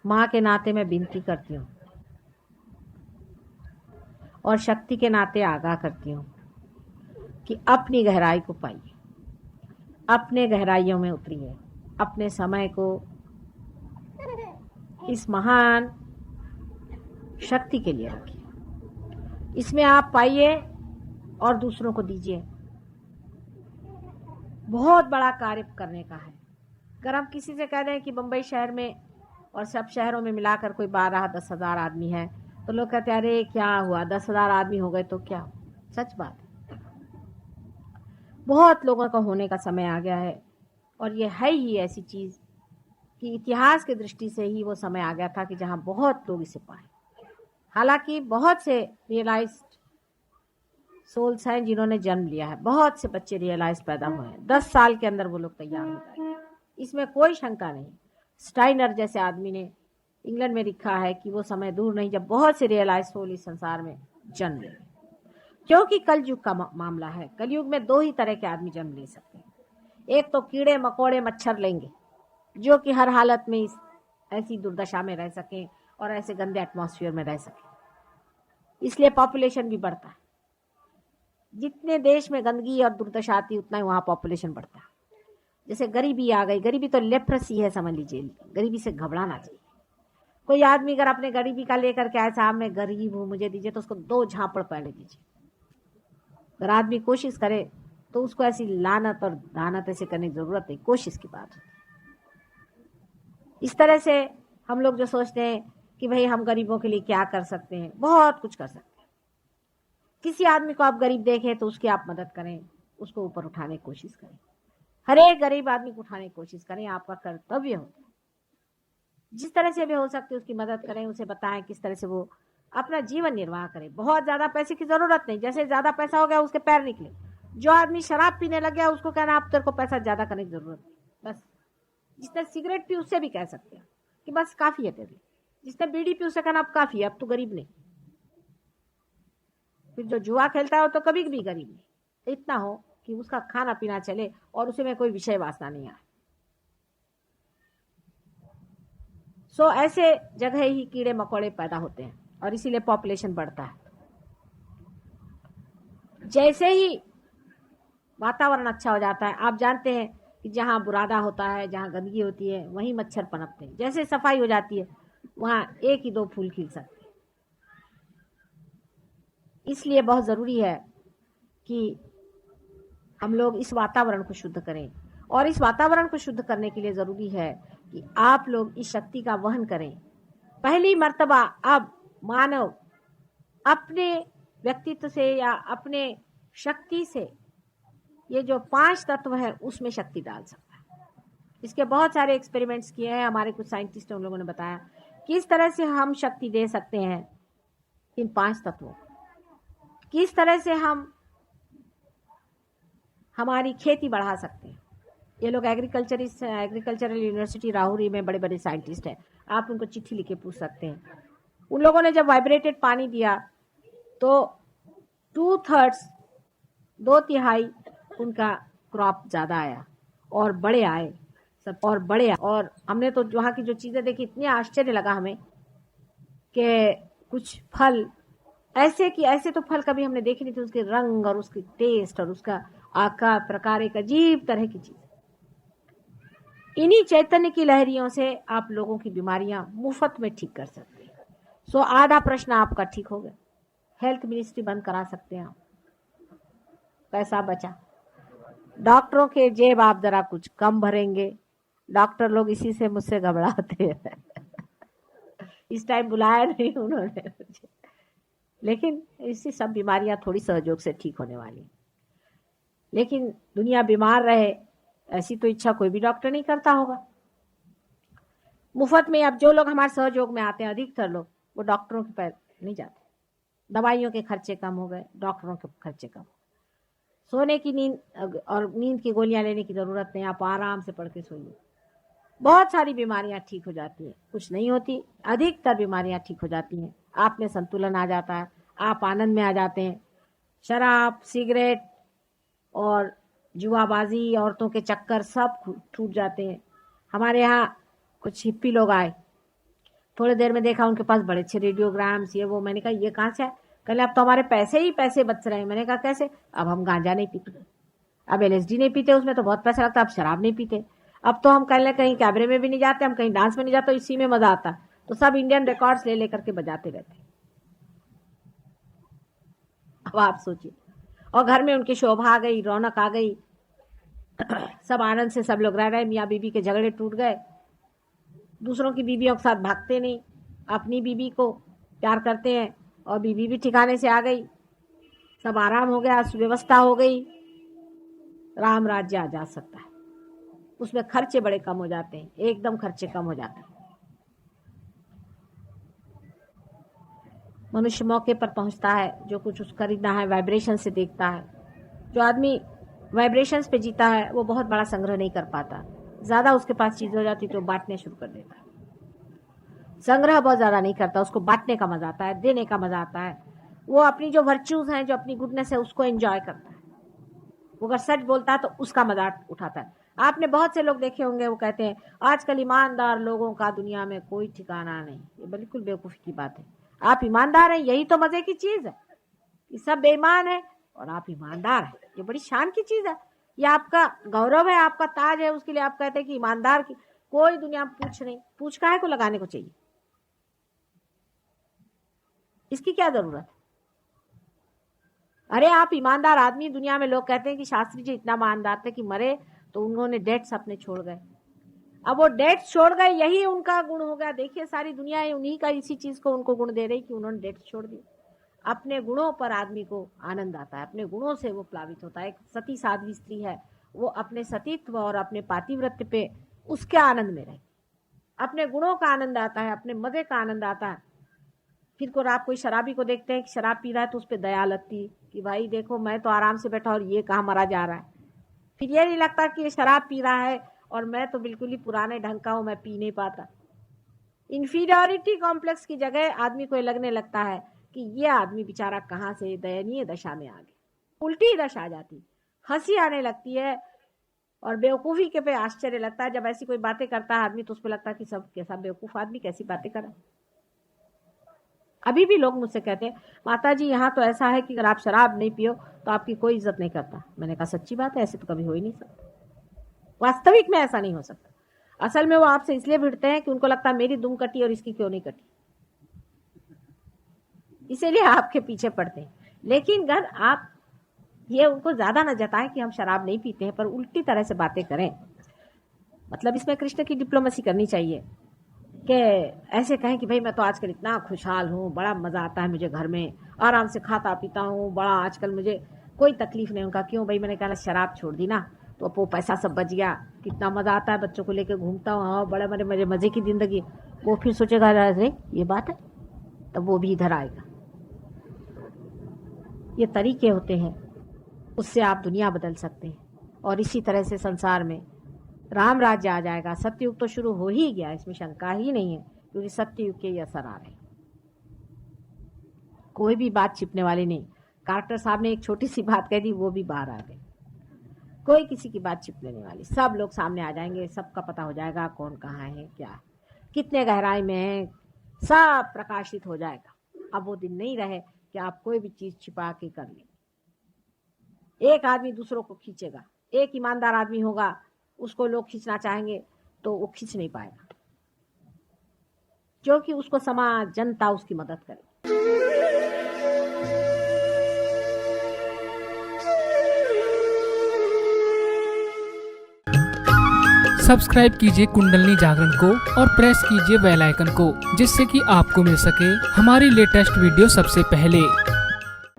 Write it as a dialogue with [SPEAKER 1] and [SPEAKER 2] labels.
[SPEAKER 1] माँ के नाते मैं विनती करती हूँ और शक्ति के नाते आगाह करती हूँ कि अपनी गहराई को पाइए, अपने गहराइयों में उतरिए, अपने समय को इस महान शक्ति के लिए रखिए, इसमें आप पाइए और दूसरों को दीजिए। बहुत बड़ा कार्य करने का है। अगर हम किसी से कह दें कि बम्बई शहर में और सब शहरों में मिलाकर कोई 12-10 हज़ार आदमी है, तो लोग कहते हैं अरे क्या हुआ, 10 हज़ार आदमी हो गए तो क्या। सच बात है, बहुत लोगों का होने का समय आ गया है और ये है ही ऐसी चीज कि इतिहास की दृष्टि से ही वो समय आ गया था कि जहां बहुत लोग इसे पाए। हालांकि बहुत से रियलाइज्ड सोल्स हैं जिन्होंने जन्म लिया है, बहुत से बच्चे रियलाइज पैदा हुए हैं, 10 साल के अंदर वो लोग तैयार हो जाएंगे, इसमें कोई शंका नहीं। स्टाइनर जैसे आदमी ने इंग्लैंड में लिखा है कि वो समय दूर नहीं जब बहुत से रियलाइज सोल इस संसार में जन्म लेंगे, क्योंकि कलयुग का मामला है। कलयुग में 2 ही तरह के आदमी जन्म ले सकते हैं। एक तो कीड़े मकोड़े मच्छर लेंगे जो कि हर हालत में ऐसी दुर्दशा में रह सकें और ऐसे गंदे एटमॉस्फेयर में रह सकें, इसलिए पॉपुलेशन भी बढ़ता है। जितने देश में गंदगी और दुर्दशा आती उतना ही वहां पॉपुलेशन बढ़ता है। जैसे गरीबी आ गई, गरीबी तो लेप्रेसी है समझ लीजिए, गरीबी से घबराना चाहिए। कोई आदमी अगर अपने गरीबी का लेकर के आए साहब मैं गरीब हूं मुझे दीजिए, तो उसको 2 झापड़ पहले दीजिए। अगर आदमी कोशिश करे तो उसको ऐसी लानत और दानत ऐसे करने की जरूरत नहीं, कोशिश की बात होती। इस तरह से हम लोग जो सोचते हैं कि भाई हम गरीबों के लिए क्या कर सकते हैं, बहुत कुछ कर सकते हैं। किसी आदमी को आप गरीब देखें तो उसकी आप मदद करें, उसको ऊपर उठाने की कोशिश करें, हर एक गरीब आदमी को उठाने की कोशिश करें, आपका कर्तव्य होता है। जिस तरह से भी हो सकती है उसकी मदद करें, उसे बताएं किस तरह से वो अपना जीवन निर्वाह करे। बहुत ज्यादा पैसे की जरूरत नहीं, जैसे ज्यादा पैसा हो गया उसके पैर निकले। जो आदमी शराब पीने लग गया उसको कहना आप तेरे को पैसा ज्यादा करने की जरूरत नहीं, बस। जिसने सिगरेट पी उससे भी कह सकते हैं कि बस काफी है तेरे लिए। जिसने बीड़ी पी उससे कहना अब काफी है, अब तो गरीब नहीं। फिर जो जुआ खेलता है तो कभी भी गरीब नहीं, इतना हो कि उसका खाना पीना चले और उसे में कोई विषय वासना नहीं आए। सो ऐसे जगह ही कीड़े मकोड़े पैदा होते हैं और इसीलिए पॉपुलेशन बढ़ता है। जैसे ही वातावरण अच्छा हो जाता है, आप जानते हैं कि जहां बुरादा होता है, जहां गंदगी होती है, वहीं मच्छर पनपते हैं। जैसे सफाई हो जाती है वहां 1 ही 2 फूल खिल सकते हैं। इसलिए बहुत जरूरी है कि हम लोग इस वातावरण को शुद्ध करें, और इस वातावरण को शुद्ध करने के लिए जरूरी है कि आप लोग इस शक्ति का वहन करें। पहली मर्तबा अब मानव अपने व्यक्तित्व से या अपने शक्ति से ये जो 5 तत्व है उसमें शक्ति डाल सकता है। इसके बहुत सारे एक्सपेरिमेंट्स किए हैं हमारे कुछ साइंटिस्ट, उन लोगों ने बताया किस तरह से हम शक्ति दे सकते हैं इन 5 तत्वों, किस तरह से हम हमारी खेती बढ़ा सकते हैं। ये लोग एग्रीकल्चरल यूनिवर्सिटी राहुरी में बड़े बड़े साइंटिस्ट हैं, आप उनको चिट्ठी लिखे पूछ सकते हैं। उन लोगों ने जब वाइब्रेटेड पानी दिया तो 2/3 2/3 उनका क्रॉप ज्यादा आया और बड़े आए सब, और बड़े आए। और हमने तो वहां की जो चीजें देखी इतनी आश्चर्य लगा हमें कि कुछ फल ऐसे कि ऐसे तो फल कभी हमने देखे नहीं थे, उसके रंग और उसकी टेस्ट और उसका आकार प्रकार एक अजीब तरह की चीज। इन्हीं चैतन्य की लहरियों से आप लोगों की बीमारियां मुफ्त में ठीक कर सकते हैं। सो आधा प्रश्न आपका ठीक हो गया, हेल्थ मिनिस्ट्री बंद करा सकते हैं आप, पैसा बचा। डॉक्टरों के जेब आप जरा कुछ कम भरेंगे, डॉक्टर लोग इसी से मुझसे घबराते हैं इस टाइम बुलाया नहीं उन्होंने मुझे, लेकिन इससे सब बीमारियां थोड़ी सहयोग से ठीक होने वाली। लेकिन दुनिया बीमार रहे ऐसी तो इच्छा कोई भी डॉक्टर नहीं करता होगा। मुफ्त में अब जो लोग हमारे सहयोग में आते हैं अधिकतर लोग वो डॉक्टरों के पैर नहीं जाते, दवाइयों के खर्चे कम हो गए, डॉक्टरों के खर्चे कम। सोने की नींद और नींद की गोलियां लेने की जरूरत नहीं, आप आराम से पढ़ के सोइए, बहुत सारी बीमारियां ठीक हो जाती हैं। कुछ नहीं होती, अधिकतर बीमारियां ठीक हो जाती हैं, आप में संतुलन आ जाता है, आप आनंद में आ जाते हैं। शराब सिगरेट और जुआबाजी औरतों के चक्कर सब छूट जाते हैं। हमारे यहाँ कुछ हिप्पी लोग आए, थोड़ी देर में देखा उनके पास बड़े अच्छे रेडियोग्राम्स, ये वो। मैंने कहा ये कहाँ से है? कहले अब तो हमारे पैसे ही पैसे बच रहे हैं। मैंने कहा कैसे? अब हम गांजा नहीं पीते, अब LSD नहीं पीते, उसमें तो बहुत पैसा लगता है, अब शराब नहीं पीते, अब तो हम कहले कहीं कैबरे में भी नहीं जाते, हम कहीं डांस में नहीं जाते, इसी में मजा आता। तो सब इंडियन रिकॉर्ड्स ले लेकर के बजाते रहते। अब आप सोचिए, और घर में उनकी शोभा आ गई, रौनक आ गई, सब आनंद से सब लोग रह रहे। मियाँ बीबी के झगड़े टूट गए, दूसरों की बीबियों के साथ भागते नहीं, अपनी बीबी को प्यार करते हैं, और बीबी भी ठिकाने से आ गई, सब आराम हो गया, सुव्यवस्था हो गई। राम राज्य आ जा सकता है, उसमें खर्चे बड़े कम हो जाते हैं, एकदम खर्चे कम हो जाते हैं। मनुष्य मौके पर पहुंचता है, जो कुछ उसको खरीदना है वाइब्रेशन से देखता है। जो आदमी वाइब्रेशंस पे जीता है वो बहुत बड़ा संग्रह नहीं कर पाता, ज्यादा उसके पास चीज हो जाती तो बांटने शुरू कर देता है। संग्रह बहुत ज्यादा नहीं करता, उसको बांटने का मजा आता है, देने का मजा आता है। वो अपनी जो वर्च्यूज हैं, जो अपनी गुडनेस है, उसको एंजॉय करता है। वो अगर सच बोलता है तो उसका मजाक उठाता है। आपने बहुत से लोग देखे होंगे, वो कहते हैं आजकल ईमानदार लोगों का दुनिया में कोई ठिकाना नहीं। ये बिल्कुल बेवकूफी की बात है। आप ईमानदार हैं, यही तो मजे की चीज है। ये सब बेईमान है और आप ईमानदार हैं, ये बड़ी शान की चीज है। ये आपका गौरव है, आपका ताज है। उसके लिए आप कहते हैं कि ईमानदार की कोई दुनिया में पूछ नहीं। पूछ काहे को लगाने को चाहिए? इसकी क्या जरूरत है? अरे आप ईमानदार आदमी, दुनिया में लोग कहते हैं कि शास्त्री जी इतना ईमानदार थे कि मरे तो उन्होंने डेट्स अपने छोड़ गए। अब वो डेट्स छोड़ गए, यही उनका गुण हो गया। देखिए सारी दुनिया उन्हीं का इसी चीज को उनको गुण दे रही कि उन्होंने डेट्स छोड़ दिए। अपने गुणों पर आदमी को आनंद आता है, अपने गुणों से वो प्लावित होता है। एक सती साध्वी स्त्री है, वो अपने सतीत्व और अपने पातिव्रत्य पे उसके आनंद में रहे, अपने गुणों का आनंद आता है, अपने मजे का आनंद आता है। फिर को आप कोई शराबी को देखते हैं कि शराब पी रहा है तो उस पर दया लगती कि भाई देखो मैं तो आराम से बैठा और ये कहाँ मरा जा रहा है। फिर ये नहीं लगता कि ये शराब पी रहा है और मैं तो बिल्कुल ही पुराने ढंग का हूं, मैं पी नहीं पाता। इंफीरियरिटी कॉम्प्लेक्स की जगह आदमी को लगने लगता है कि ये आदमी बेचारा कहाँ से दयनीय दशा में आ गया। उल्टी दशा आ जाती, हंसी आने लगती है और बेवकूफी के पे आश्चर्य लगता है। जब ऐसी कोई बातें करता है आदमी तो उसको लगता है कि सब कैसा बेवकूफ आदमी कैसी बातें कर रहा है। अभी भी लोग मुझसे कहते हैं माता जी यहाँ तो ऐसा है कि अगर आप शराब नहीं पियो तो आपकी कोई इज्जत नहीं करता। मैंने कहा सच्ची बात है, ऐसे तो कभी हो ही नहीं सकता। वास्तविक में ऐसा नहीं हो सकता। असल में वो आपसे इसलिए भिड़ते हैं कि उनको लगता है मेरी दुम कटी और इसकी क्यों नहीं कटी, इसीलिए आपके पीछे पड़ते हैं। लेकिन अगर आप ये उनको ज्यादा न जताएं कि हम शराब नहीं पीते हैं, पर उल्टी तरह से बातें करें, मतलब इसमें कृष्ण की डिप्लोमेसी करनी चाहिए कि ऐसे कहें कि भाई मैं तो आजकल इतना खुशहाल हूँ, बड़ा मजा आता है मुझे, घर में आराम से खाता पीता हूँ, बड़ा आजकल मुझे कोई तकलीफ नहीं। उनका क्यों भाई? मैंने कहा शराब छोड़ दी ना तो वो पैसा सब बच गया, कितना मजा आता है, बच्चों को लेकर घूमता हूँ, हाँ बड़े बड़े मजे की जिंदगी। वो फिर सोचेगा अरे ये बात है, तब वो भी इधर आएगा। ये तरीके होते हैं, उससे आप दुनिया बदल सकते हैं। और इसी तरह से संसार में राम राज्य आ जाएगा। सत्ययुग तो शुरू हो ही गया, इसमें शंका ही नहीं है, क्योंकि सत्ययुग के ये असर आ रहे हैं। कोई भी बात छिपने वाली नहीं। कार्टर साहब ने एक छोटी सी बात कह दी, वो भी बाहर आ गई। कोई किसी की बात छिपने नहीं वाली, सब लोग सामने आ जाएंगे, सबका पता हो जाएगा कौन कहाँ है, क्या है, कितने गहराई में है, सब प्रकाशित हो जाएगा। अब वो दिन नहीं रहे कि आप कोई भी चीज छिपा के कर लें। एक आदमी दूसरों को खींचेगा, एक ईमानदार आदमी होगा, उसको लोग खींचना चाहेंगे तो वो खींच नहीं पाएगा, क्योंकि उसको समाज जनता उसकी मदद करे।
[SPEAKER 2] सब्सक्राइब कीजिए कुंडलनी जागरण को और प्रेस कीजिए बेल आइकन को, जिससे कि आपको मिल सके हमारी लेटेस्ट वीडियो सबसे पहले।